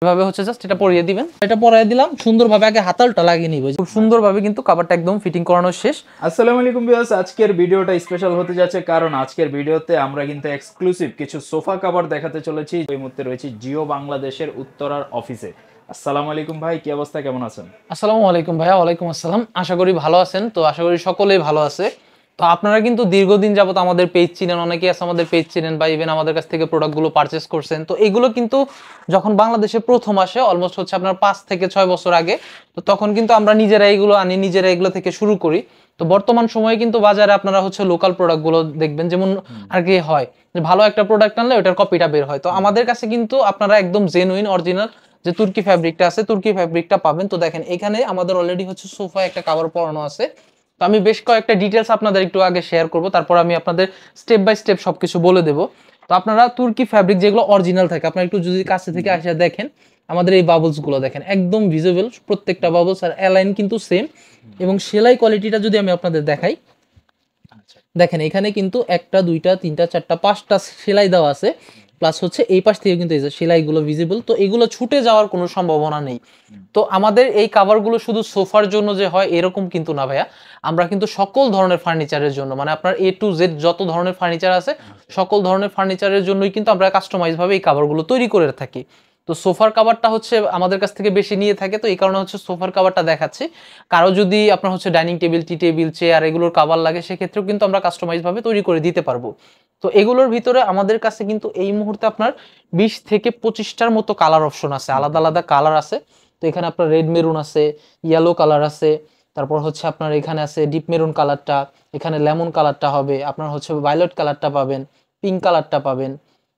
এভাবে হচ্ছে জাস্ট এটা পরিয়ে দিবেন। এটা পরিয়ে দিলাম সুন্দরভাবে, আগে হাতালটা লাগিয়ে নিব। খুব সুন্দরভাবে কিন্তু কভারটা একদম ফিটিং করানো শেষ। আসসালামু আলাইকুম ভিউয়ার্স, আজকের ভিডিওটা স্পেশাল হতে যাচ্ছে কারণ আজকের ভিডিওতে আমরা কিন্তু এক্সক্লুসিভ কিছু সোফা কভার দেখাতে চলেছি। এই মুহূর্তে রয়েছে জিও বাংলাদেশের উত্তরার অফিসে। আসসালামু আলাইকুম ভাই, কি অবস্থা, কেমন আছেন? আসসালামু আলাইকুম ভাইয়া। ওয়ালাইকুম আসসালাম। আশা করি ভালো আছেন। তো আশা করি সকলেই ভালো আছে। তো আপনারা কিন্তু দীর্ঘদিন যাবত আমাদের পেজ চিনেন, অনেকেই আছে আমাদের পেজ চিনেন বা ইভেন আমাদের কাছ থেকে প্রোডাক্টগুলো পারচেস করছেন। তো এগুলো কিন্তু যখন বাংলাদেশে প্রথম আসে অলমোস্ট হচ্ছে আপনার 5 থেকে 6 বছর আগে, তো তখন কিন্তু আমরা নিজেরা এগুলো আনি, নিজেরা এগুলো থেকে শুরু করি। তো বর্তমান সময়ে কিন্তু বাজারে আপনারা হচ্ছে লোকাল প্রোডাক্টগুলো দেখবেন, যেমন আর কি হয় যে ভালো একটা প্রোডাক্ট আনলে ওটার কপিটা বের হয়। তো আমাদের কাছে কিন্তু আপনারা একদম জেনুইন অরিজিনাল যে তুর্কি ফ্যাব্রিকটা আছে, তুর্কি ফ্যাব্রিকটা পাবেন। তো দেখেন এখানে আমাদের অলরেডি হচ্ছে সোফা একটা কভার পরানো আছে। তো আমি বেশ কয়েকটা ডিটেলস আপনাদের একটু আগে শেয়ার করব, তারপর আমি আপনাদের স্টেপ বাই স্টেপ সবকিছু বলে দেব। তো আপনারা তুর্কি ফ্যাব্রিক যেগুলো অরিজিনাল থাকে, আপনারা একটু যদি কাছে থেকে আসে দেখেন, আমাদের এই বাবলস গুলো দেখেন একদম ভিজিবল প্রত্যেকটা বাবলস, আর অ্যালাইন কিন্তু সেম। এবং সেলাই কোয়ালিটিটা যদি আমি আপনাদের দেখাই, দেখেন এখানে কিন্তু একটা দুইটা তিনটা চারটা পাঁচটা সেলাই দেওয়া আছে, প্লাস হচ্ছে এই পাশ থেকে কিন্তু এই যে সেলাইগুলো ভিজিবল। তো এগুলো ছুটে যাওয়ার কোনো সম্ভাবনা নেই। তো আমাদের এই কাভারগুলো শুধু সোফার জন্য যে হয় এরকম কিন্তু না ভাইয়া, আমরা কিন্তু সকল ধরনের ফার্নিচারের জন্য, মানে আপনার A to Z যত ধরনের ফার্নিচার আছে সকল ধরনের ফার্নিচারের জন্যই কিন্তু আমরা কাস্টমাইজ ভাবে এই কাভারগুলো তৈরি করে থাকি। তো সোফার কাভারটা হচ্ছে আমাদের কাছ থেকে বেশি নিয়ে থাকে, তো এই কারণে হচ্ছে সোফার কাভারটা দেখাচ্ছি। কারো যদি আপনার হচ্ছে ডাইনিং টেবিল, টি টেবিল, চেয়ার এগুলোর কাভার লাগে, সেক্ষেত্রেও কিন্তু আমরা কাস্টমাইজ ভাবে তৈরি করে দিতে পারবো। তো এগুলোর ভিতরে আমাদের কাছে কিন্তু এই মুহূর্তে আপনার 20 থেকে 25টার মতো কালার অপশন আছে, আলাদা আলাদা কালার আছে। তো এখানে আপনার রেড মেরুন আছে, ইয়েলো কালার আছে, তারপর হচ্ছে আপনার এখানে আছে ডিপ মেরুন কালারটা, এখানে লেমন কালারটা হবে, আপনার হচ্ছে ভায়োলেট কালারটা পাবেন, পিঙ্ক কালারটা পাবেন,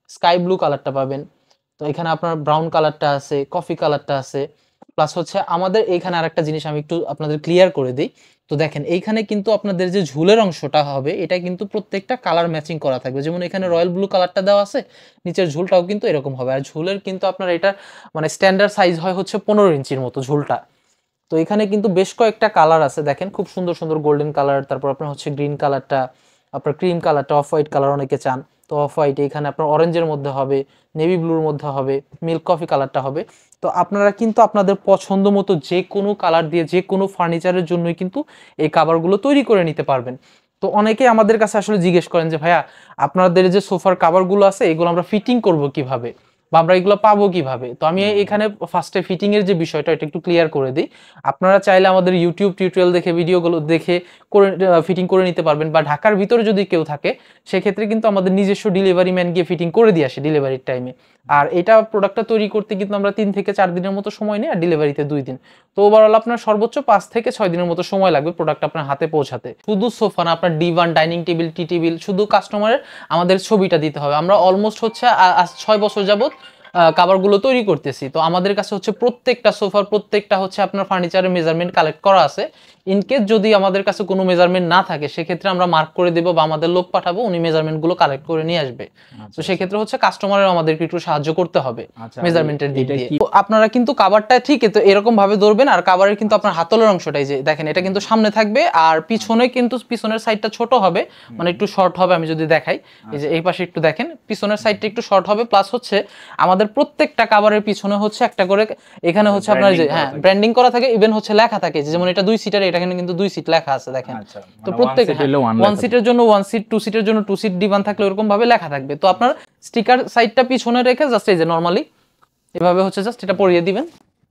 স্কাই ব্লু কালারটা পাবেন। তো এখানে আপনার ব্রাউন কালারটা আছে, কফি কালারটা আছে, প্লাস হচ্ছে আমাদের এইখানে আরেকটা জিনিস আমি একটু আপনাদের ক্লিয়ার করে দিই। তো দেখেন এইখানে কিন্তু আপনাদের যে ঝুলের অংশটা হবে এটা কিন্তু প্রত্যেকটা কালার ম্যাচিং করা থাকবে। যেমন এখানে রয়্যাল ব্লু কালারটা দেওয়া আছে, নিচের ঝুলটাও কিন্তু এরকম হবে। আর ঝুলের কিন্তু আপনার এটা মানে স্ট্যান্ডার্ড সাইজ হয় হচ্ছে 15 ইঞ্চির মতো ঝুলটা। তো এখানে কিন্তু বেশ কয়েকটা কালার আছে, দেখেন খুব সুন্দর সুন্দর গোল্ডেন কালার, তারপর আপনার হচ্ছে গ্রিন কালারটা, আপনার ক্রিম কালারটা, অফ হোয়াইট কালার অনেকে চান, তো অফ হোয়াইট এখানে আপনার অরেঞ্জের মধ্যে হবে, নেভি ব্লুর মধ্যে হবে, মিল্ক কফি কালারটা হবে। তো আপনারা কিন্তু আপনাদের পছন্দ মতো যে কোনো কালার দিয়ে যে কোনো ফার্নিচারের জন্যই কিন্তু এই কাভারগুলো তৈরি করে নিতে পারবেন। তো অনেকেই আমাদের কাছে আসলে জিজ্ঞেস করেন যে ভাইয়া আপনাদের যে সোফার কাভারগুলো আছে এগুলো আমরা ফিটিং করব কিভাবে, বা আমরা এগুলো পাবো কিভাবে। তো আমি এখানে ফার্স্টে ফিটিং এর যে বিষয়টা এটা একটু ক্লিয়ার করে দিই। আপনারা চাইলে আমাদের ইউটিউব টিউটোরিয়াল দেখে, ভিডিওগুলো দেখে করে ফিটিং করে নিতে পারবেন, বা ঢাকার ভিতরে যদি কেউ থাকে সেক্ষেত্রে কিন্তু আমাদের নিজস্ব ডেলিভারি ম্যান গিয়ে ফিটিং করে দিয়ে আসে ডেলিভারির টাইমে। আর এটা প্রোডাক্টটা তৈরি করতে কিন্তু আমরা 3 থেকে 4 দিনের মতো সময় নিই, আর ডেলিভারিতে 2 দিন। তো ওভারঅল আপনার সর্বোচ্চ 5 থেকে 6 দিনের মতো সময় লাগবে প্রোডাক্ট আপনার হাতে পৌঁছাতে। শুধু সোফা না, আপনার ডিভান, ডাইনিং টেবিল, টি টেবিল, শুধু কাস্টমারের আমাদের ছবিটা দিতে হবে। আমরা অলমোস্ট হচ্ছে 6 বছর যাবত কাভারগুলো তৈরি করতেছি। তো আমাদের কাছে হচ্ছে প্রত্যেকটা সোফার প্রত্যেকটা হচ্ছে আপনার ফার্নিচারের মেজারমেন্ট কালেক্ট করা আছে। ইনকেস যদি আমাদের কাছে কোনো মেজারমেন্ট না থাকে সেক্ষেত্রে আমরা মার্ক করে দেবো বা আমাদের লোক পাঠাবো, উনি মেজারমেন্টগুলো কালেক্ট করে নিয়ে আসবে। তো সেক্ষেত্রে হচ্ছে কাস্টমারের আমাদেরকে একটু সাহায্য করতে হবে মেজারমেন্টের দিক দিয়ে। তো আপনারা কিন্তু কাভারটা ঠিক তো এরকম ভাবে ধরবেন, আর কাভারের কিন্তু আপনার হাতলের অংশটাই যে দেখেন এটা কিন্তু সামনে থাকবে, আর পিছনে কিন্তু পিছনের সাইডটা ছোট হবে, মানে একটু শর্ট হবে। আমি যদি দেখাই, এই যে এই পাশে একটু দেখেন পিছনের সাইডটা একটু শর্ট হবে, প্লাস হচ্ছে আমাদের প্রত্যেকটা কাভারের পিছনে হচ্ছে একটা করে এখানে হচ্ছে আপনার যে হ্যাঁ ব্র্যান্ডিং করা থাকে, ইভেন হচ্ছে লেখা থাকে, যেমন এটা 2 সিটার, এটা কিন্তু 2 সিট লেখা আছে দেখেন। তো প্রত্যেক 1 সিটের জন্য 1 সিট, 2 সিটের জন্য 2 সিট ডিভান থাকলে এরকম ভাবে লেখা থাকবে। তো আপনার স্টিকার সাইডটা পিছনে রেখে জাস্ট এই যে নরমালি এভাবে হচ্ছে জাস্ট এটা পরিয়ে দিবেন।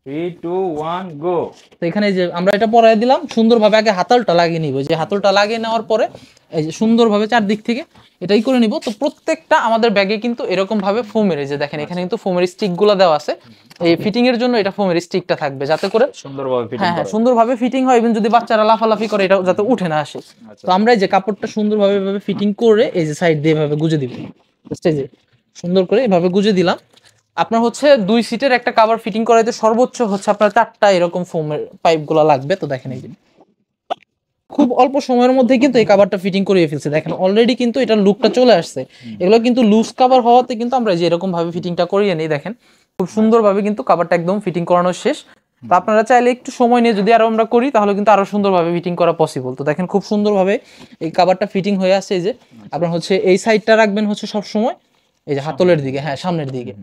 3 2 1 গো। তো এখানে যে আমরা এটা পরাই দিলাম সুন্দরভাবে, আগে হাতলটা লাগিয়ে নিব। যে হাতলটা লাগিয়ে নেওয়ার পরে এই যে সুন্দরভাবে চারদিক থেকে এটাই করে নিব। তো প্রত্যেকটা আমাদের ব্যাগে কিন্তু এরকম ভাবে ফোমের, এই যে দেখেন এখানে কিন্তু ফোমের স্টিকগুলো দেওয়া আছে। এই ফিটিং এর জন্য এটা ফোমের স্টিকটা থাকবে যাতে করে সুন্দরভাবে ফিটিং হ্যাঁ সুন্দরভাবে ফিটিং হয়, ইভেন যদি বাচ্চারা লাফালাফি করে এটা যাতে উঠে না আসে। তো আমরা এই যে কাপড়টা সুন্দরভাবে এভাবে ফিটিং করে এই যে সাইড দিয়ে এভাবে গুজে দিব, এই যে সুন্দর করে এভাবে গুজে দিলাম। আপনার হচ্ছে 2 সিটের একটা কভার ফিটিং করাইতে সর্বোচ্চ হচ্ছে আপনার 4টা এরকম ফোমের পাইপগুলো লাগবে। তো দেখেন এই যে খুব অল্প সময়ের মধ্যে কিন্তু এই কভারটা ফিটিং করিয়ে ফেলছে, দেখেন অলরেডি কিন্তু এটার লুকটা চলে আসছে। এগুলো কিন্তু লুজ কভার হওয়াতে কিন্তু আমরা যে এরকম ভাবে ফিটিংটা করিয়ে নিই, দেখেন খুব সুন্দরভাবে কিন্তু কভারটা একদম ফিটিং করানো শেষ। তো আপনারা চাইলে একটু সময় নিয়ে যদি আরো আমরা করি তাহলে কিন্তু আরো সুন্দরভাবে ফিটিং করা পসিবল। তো দেখেন খুব সুন্দরভাবে এই কভারটা ফিটিং হয়ে আসছে। এই যে আপনার হচ্ছে এই সাইডটা রাখবেন হচ্ছে সব সময় এই যে হাতলের দিকে, হ্যাঁ সামনের দিকে।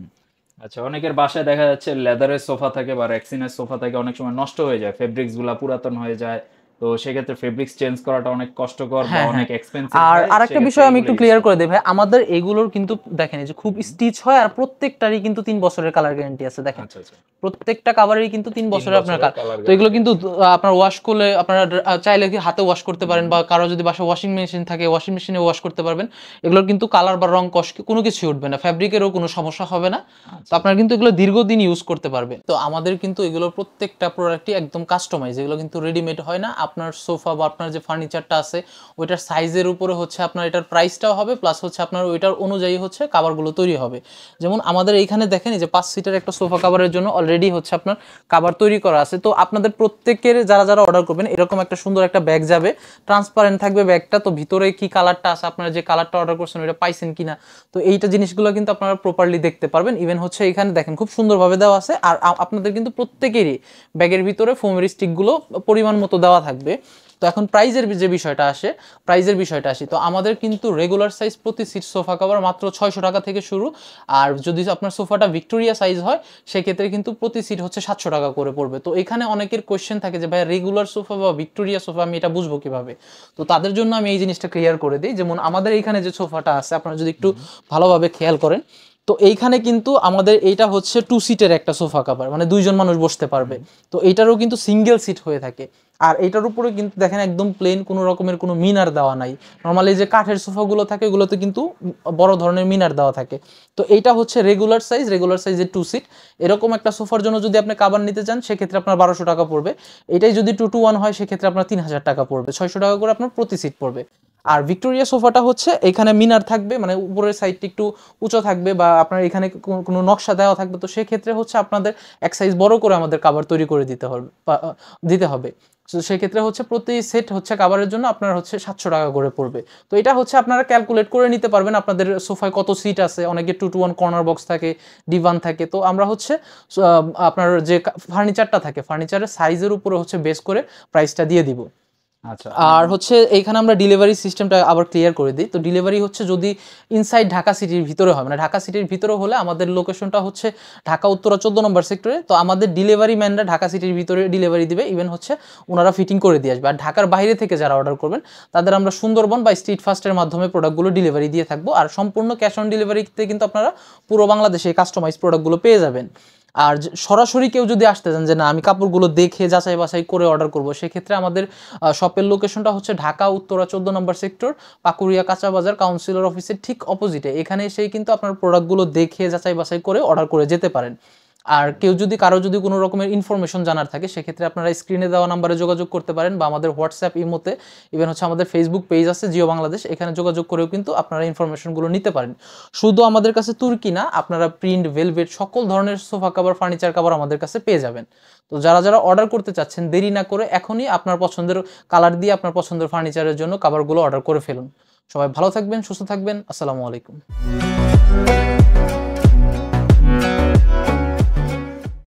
আচ্ছা, অনেকের বাসায় দেখা যাচ্ছে লেদারের সোফা থাকে বা রেক্সিনের সোফা থাকে, অনেক সময় নষ্ট হয়ে যায়, ফেব্রিক্স গুলা পুরাতন হয়ে যায়। তো সেক্ষেত্রে ফেব্রিক্স চেঞ্জ করাটা অনেক কষ্টকর বা হ্যাঁ হ্যাঁ। অনেক এক্সপেন্সিভ আর হয়, আরেকটা সেক্ষেত্রে বিষয় আমি এগুলো একটু ইউজ ক্লিয়ার করে করা দিই হয়। ভাই, আমাদের এগুলোর কিন্তু দেখেন এই যে খুব স্টিচ হয়, আর প্রত্যেকটারই কিন্তু 3 বছরের কালার গ্যারান্টি আছে। দেখেন আচ্ছা আচ্ছা, প্রত্যেকটা কাভারেরই কিন্তু 3 3 বছরের আপনার বছরের কালার তো এগুলো গ্যারান্টি কিন্তু আছে। আপনার ওয়াশ করলে আপনারা চাইলে কি হাতে ওয়াশ করতে পারেন, হুম। বা কারো যদি বাসায় ওয়াশিং মেশিন থাকে ওয়াশিং মেশিনে ওয়াশ করতে পারবেন। এগুলোর কিন্তু কালার বা রং কষ কোনো কিছুই উঠবে না, ফ্যাব্রিকেরও কোনো সমস্যা হবে না। তো আচ্ছা আপনারা আচ্ছা। কিন্তু এগুলো দীর্ঘদিন ইউজ করতে পারবেন। তো আমাদের কিন্তু এগুলোর প্রত্যেকটা প্রোডাক্টই একদম কাস্টমাইজ, এগুলো কিন্তু রেডিমেড হয় না। আপনার সোফা বা আপনার যে ফার্নিচারটা আছে ওইটার সাইজের উপরে হচ্ছে আপনার এটার প্রাইসটাও হবে, প্লাস হচ্ছে আপনার ওইটার অনুযায়ী হচ্ছে কাভারগুলো তৈরি হবে। যেমন আমাদের এইখানে দেখেন এই যে 5 সিটের একটা সোফা কাভারের জন্য অলরেডি হচ্ছে আপনার কাভার তৈরি করা আছে। তো আপনাদের প্রত্যেকের যারা যারা অর্ডার করবেন এরকম একটা সুন্দর একটা ব্যাগ যাবে, ট্রান্সপারেন্ট থাকবে ব্যাগটা। তো ভিতরে কি কালারটা আছে, আপনারা যে কালারটা অর্ডার করছেন ওইটা পাইছেন কিনা, তো এইটা জিনিসগুলো কিন্তু আপনারা প্রপারলি দেখতে পারবেন। ইভেন হচ্ছে এখানে দেখেন খুব সুন্দরভাবে দেওয়া আছে। আর আপনাদের কিন্তু প্রত্যেকেরই ব্যাগের ভিতরে ফোমের স্টিকগুলো পরিমাণ মতো দেওয়া থাকবে। তো এখন প্রাইজের যে বিষয়টা আসে, প্রাইজের বিষয়টা আসি, তো আমাদের কিন্তু রেগুলার সাইজ প্রতি সিট সোফা কভার মাত্র 600 টাকা থেকে শুরু। আর যদি আপনার সোফাটা ভিক্টোরিয়া সাইজ হয় সেক্ষেত্রে কিন্তু প্রতি সিট হচ্ছে 700 টাকা করে পড়বে। তো এখানে অনেকের কোয়েশ্চেন থাকে যে ভাই রেগুলার সোফা বা ভিক্টোরিয়া সোফা আমি এটা বুঝবো কিভাবে। তো তাদের জন্য আমি এই জিনিসটা ক্লিয়ার করে দিই। যেমন আমাদের এইখানে যে সোফাটা আছে আপনারা যদি একটু ভালোভাবে খেয়াল করেন, তো এইখানে কিন্তু আমাদের এইটা হচ্ছে 2 সিটের একটা সোফা কভার, মানে 2জন মানুষ বসতে পারবে। তো এইটারও কিন্তু সিঙ্গেল সিট হয়ে থাকে। আর এটার উপরে কিন্তু দেখেন একদম প্লেন, কোনো রকমের কোনো মিনার দেওয়া নাই। নর্মালি যে কাঠের সোফাগুলো থাকে ওগুলোতে কিন্তু বড় ধরনের মিনার দেওয়া থাকে। তো এইটা হচ্ছে রেগুলার সাইজ, রেগুলার সাইজের 2 সিট। এরকম একটা সোফার জন্য যদি আপনি কাভার নিতে চান সেক্ষেত্রে আপনার 1200 টাকা পড়বে। এটাই যদি 2 to 1 হয় সেক্ষেত্রে আপনার 3000 টাকা পড়বে, 600 টাকা করে আপনার প্রতি সিট পড়বে। আর ভিক্টোরিয়া সোফাটা হচ্ছে এখানে মিনার থাকবে, মানে উপরের সাইডটি একটু উঁচু থাকবে, বা আপনার এখানে কোনো নকশা দেওয়া থাকবে। তো সেক্ষেত্রে হচ্ছে আপনাদের এক সাইজ বড় করে আমাদের কাভার তৈরি করে দিতে হবে। তো সেক্ষেত্রে হচ্ছে প্রতি সেট হচ্ছে কাভারের জন্য আপনার হচ্ছে 700 টাকা করে পড়বে। তো এটা হচ্ছে আপনারা ক্যালকুলেট করে নিতে পারবেন আপনাদের সোফায় কত সিট আছে। অনেকে 2 to 1 কর্নার বক্স থাকে, ডিভান থাকে। তো আমরা হচ্ছে আপনার যে ফার্নিচারটা থাকে ফার্নিচারের সাইজের উপরে হচ্ছে বেস করে প্রাইসটা দিয়ে দিব। আচ্ছা। আর হচ্ছে এইখানে আমরা ডেলিভারি সিস্টেমটা আবার ক্লিয়ার করে দিই। তো ডেলিভারি হচ্ছে যদি ইনসাইড ঢাকা সিটির ভিতরে হয়, মানে ঢাকা সিটির ভিতরে হলে আমাদের লোকেশনটা হচ্ছে ঢাকা উত্তরা 14 নম্বর সেক্টরে। তো আমাদের ডেলিভারি ম্যানরা ঢাকা সিটির ভিতরে ডেলিভারি দিবে, ইভেন হচ্ছে ওনারা ফিটিং করে দিয়ে আসবে। আর ঢাকার বাইরে থেকে যারা অর্ডার করবেন তাদের আমরা সুন্দরবন বা স্ট্রিট ফাস্টের মাধ্যমে প্রোডাক্টগুলো ডেলিভারি দিয়ে থাকবো। আর সম্পূর্ণ ক্যাশ অন ডেলিভারিতে কিন্তু আপনারা পুরো বাংলাদেশে কাস্টমাইজ প্রোডাক্টগুলো পেয়ে যাবেন। আর সরাসরি কেউ যদি আসতে চান যে না আমি কাপড়গুলো দেখে যাচাই বাছাই করে অর্ডার করব, সেক্ষেত্রে আমাদের শপের লোকেশনটা হচ্ছে ঢাকা উত্তরা 14 নম্বর সেক্টর, পাকুড়িয়া কাঁচা বাজার, কাউন্সিলর অফিসের ঠিক অপোজিটে। এখানে এসেই কিন্তু আপনার প্রোডাক্টগুলো দেখে যাচাই বাছাই করে অর্ডার করে যেতে পারেন। আর কারো যদি কোনো রকমের ইনফরমেশন জানার থাকে সেক্ষেত্রে আপনারা স্ক্রিনে দেওয়া নাম্বারে যোগাযোগ করতে পারেন, বা আমাদের হোয়াটসঅ্যাপ ইমোতে, ইভেন হচ্ছে আমাদের ফেসবুক পেজ আছে জিও বাংলাদেশ, এখানে যোগাযোগ করেও কিন্তু আপনারা ইনফরমেশনগুলো নিতে পারেন। শুধু আমাদের কাছে তুর্কি না, আপনারা প্রিন্ট, ভেলভেট সকল ধরনের সোফা কাভার, ফার্নিচার কাভার আমাদের কাছে পেয়ে যাবেন। তো যারা যারা অর্ডার করতে চাচ্ছেন দেরি না করে এখনই আপনার পছন্দের কালার দিয়ে আপনার পছন্দের ফার্নিচারের জন্য কাভারগুলো অর্ডার করে ফেলুন। সবাই ভালো থাকবেন, সুস্থ থাকবেন। আসসালামু আলাইকুম।